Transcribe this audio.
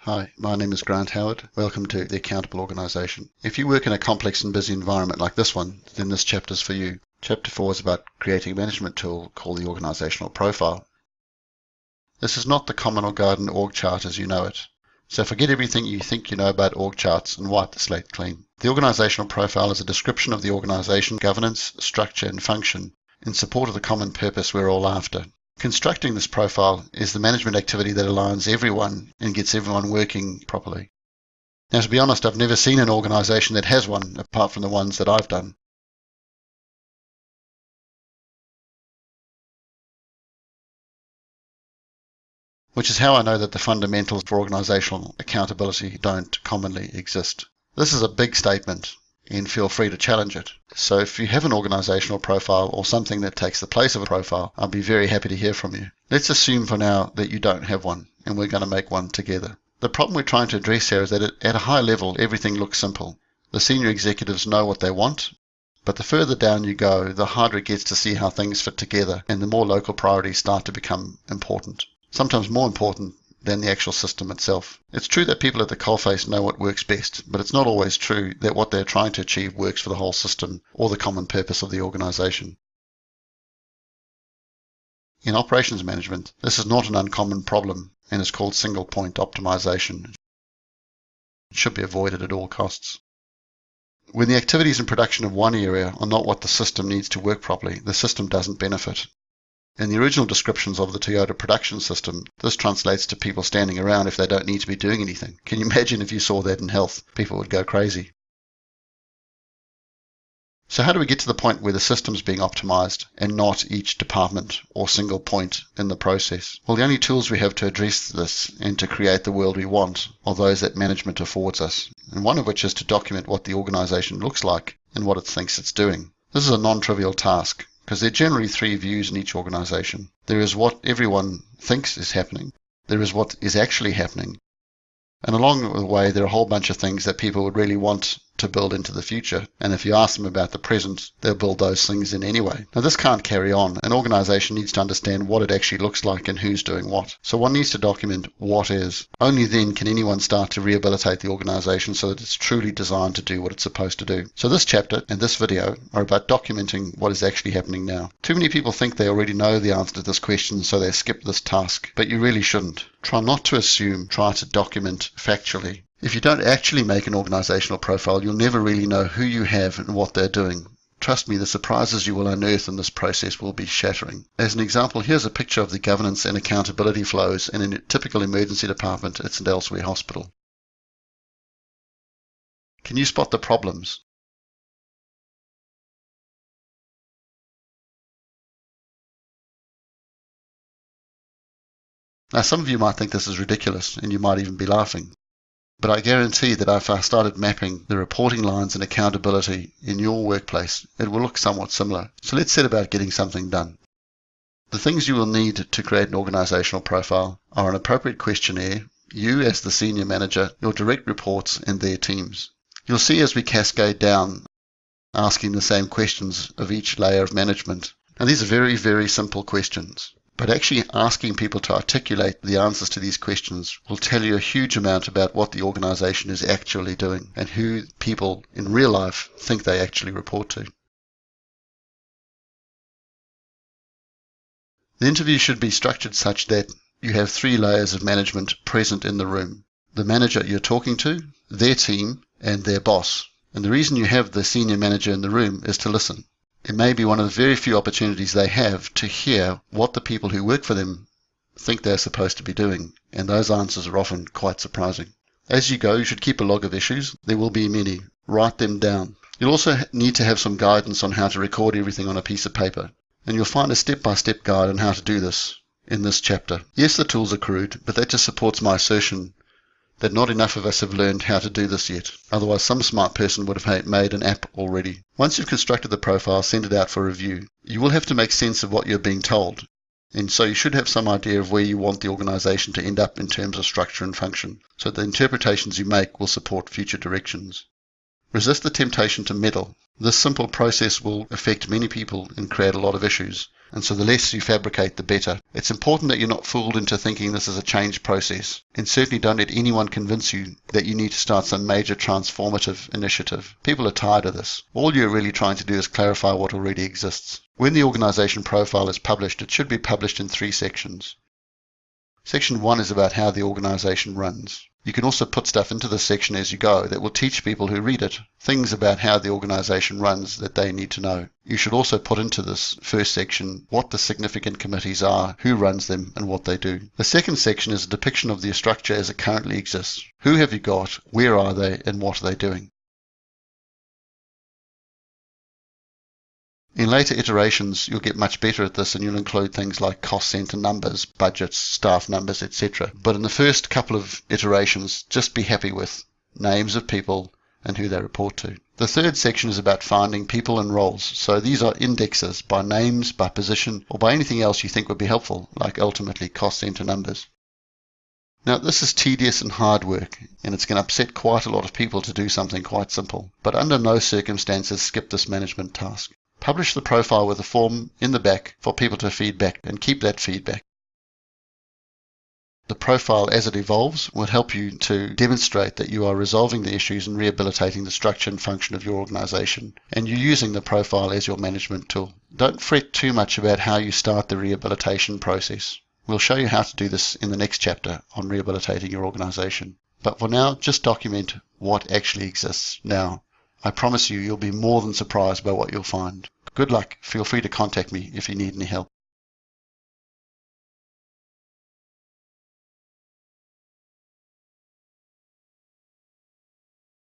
Hi, my name is Grant Howard. Welcome to The Accountable Organisation. If you work in a complex and busy environment like this one, then this chapter is for you. Chapter 4 is about creating a management tool called the Organisational Profile. This is not the common or garden org chart as you know it. So forget everything you think you know about org charts and wipe the slate clean. The Organisational Profile is a description of the organisation, governance, structure and function in support of the common purpose we're all after. Constructing this profile is the management activity that aligns everyone and gets everyone working properly. Now, to be honest, I've never seen an organisation that has one apart from the ones that I've done. Which is how I know that the fundamentals for organisational accountability don't commonly exist. This is a big statement, and feel free to challenge it. So if you have an organisational profile or something that takes the place of a profile, I'll be very happy to hear from you. Let's assume for now that you don't have one, and we're going to make one together. The problem we're trying to address here is that at a high level, everything looks simple. The senior executives know what they want, but the further down you go, the harder it gets to see how things fit together, and the more local priorities start to become important. Sometimes more important than the actual system itself. It's true that people at the coalface know what works best, but it's not always true that what they're trying to achieve works for the whole system or the common purpose of the organisation. In operations management, this is not an uncommon problem and is called single point optimization. It should be avoided at all costs. When the activities and production of one area are not what the system needs to work properly, the system doesn't benefit. In the original descriptions of the Toyota production system, this translates to people standing around if they don't need to be doing anything. Can you imagine if you saw that in health? People would go crazy. So how do we get to the point where the system's being optimized and not each department or single point in the process? Well, the only tools we have to address this and to create the world we want are those that management affords us, and one of which is to document what the organization looks like and what it thinks it's doing. This is a non-trivial task, because there are generally three views in each organization. There is what everyone thinks is happening, there is what is actually happening, and along the way there are a whole bunch of things that people would really want to build into the future, and if you ask them about the present, they'll build those things in anyway. Now this can't carry on. An organization needs to understand what it actually looks like and who's doing what. So one needs to document what is. Only then can anyone start to rehabilitate the organization so that it's truly designed to do what it's supposed to do. So this chapter and this video are about documenting what is actually happening now. Too many people think they already know the answer to this question, so they skip this task, but you really shouldn't. Try not to assume, try to document factually. If you don't actually make an organisational profile, you'll never really know who you have and what they're doing. Trust me, the surprises you will unearth in this process will be shattering. As an example, here's a picture of the governance and accountability flows in a typical emergency department at St Elsewhere Hospital. Can you spot the problems? Now, some of you might think this is ridiculous, and you might even be laughing. But I guarantee that if I started mapping the reporting lines and accountability in your workplace, it will look somewhat similar. So let's set about getting something done. The things you will need to create an organisational profile are an appropriate questionnaire, you as the senior manager, your direct reports and their teams. You'll see as we cascade down, asking the same questions of each layer of management. And these are very, very simple questions. But actually asking people to articulate the answers to these questions will tell you a huge amount about what the organisation is actually doing and who people in real life think they actually report to. The interview should be structured such that you have three layers of management present in the room. The manager you're talking to, their team, and their boss. And the reason you have the senior manager in the room is to listen. It may be one of the very few opportunities they have to hear what the people who work for them think they're supposed to be doing, and those answers are often quite surprising. As you go, you should keep a log of issues. There will be many. Write them down. You'll also need to have some guidance on how to record everything on a piece of paper, and you'll find a step-by-step guide on how to do this in this chapter. Yes, the tools are crude, but that just supports my assertion that not enough of us have learned how to do this yet. Otherwise, some smart person would have made an app already. Once you've constructed the profile, send it out for review. You will have to make sense of what you're being told, and so you should have some idea of where you want the organisation to end up in terms of structure and function, so the interpretations you make will support future directions. Resist the temptation to meddle. This simple process will affect many people and create a lot of issues. And so the less you fabricate, the better. It's important that you're not fooled into thinking this is a change process. And certainly don't let anyone convince you that you need to start some major transformative initiative. People are tired of this. All you're really trying to do is clarify what already exists. When the organization profile is published, it should be published in 3 sections. Section 1 is about how the organization runs. You can also put stuff into this section as you go that will teach people who read it things about how the organization runs that they need to know. You should also put into this first section what the significant committees are, who runs them, and what they do. The second section is a depiction of the structure as it currently exists. Who have you got, where are they, and what are they doing? In later iterations, you'll get much better at this and you'll include things like cost center numbers, budgets, staff numbers, etc. But in the first couple of iterations, just be happy with names of people and who they report to. The third section is about finding people and roles. So these are indexes by names, by position, or by anything else you think would be helpful, like ultimately cost center numbers. Now this is tedious and hard work, and it's going to upset quite a lot of people to do something quite simple. But under no circumstances skip this management task. Publish the profile with a form in the back for people to feedback and keep that feedback. The profile as it evolves will help you to demonstrate that you are resolving the issues and rehabilitating the structure and function of your organization, and you're using the profile as your management tool. Don't fret too much about how you start the rehabilitation process. We'll show you how to do this in the next chapter on rehabilitating your organization. But for now, just document what actually exists now. I promise you'll be more than surprised by what you'll find. Good luck. Feel free to contact me if you need any help.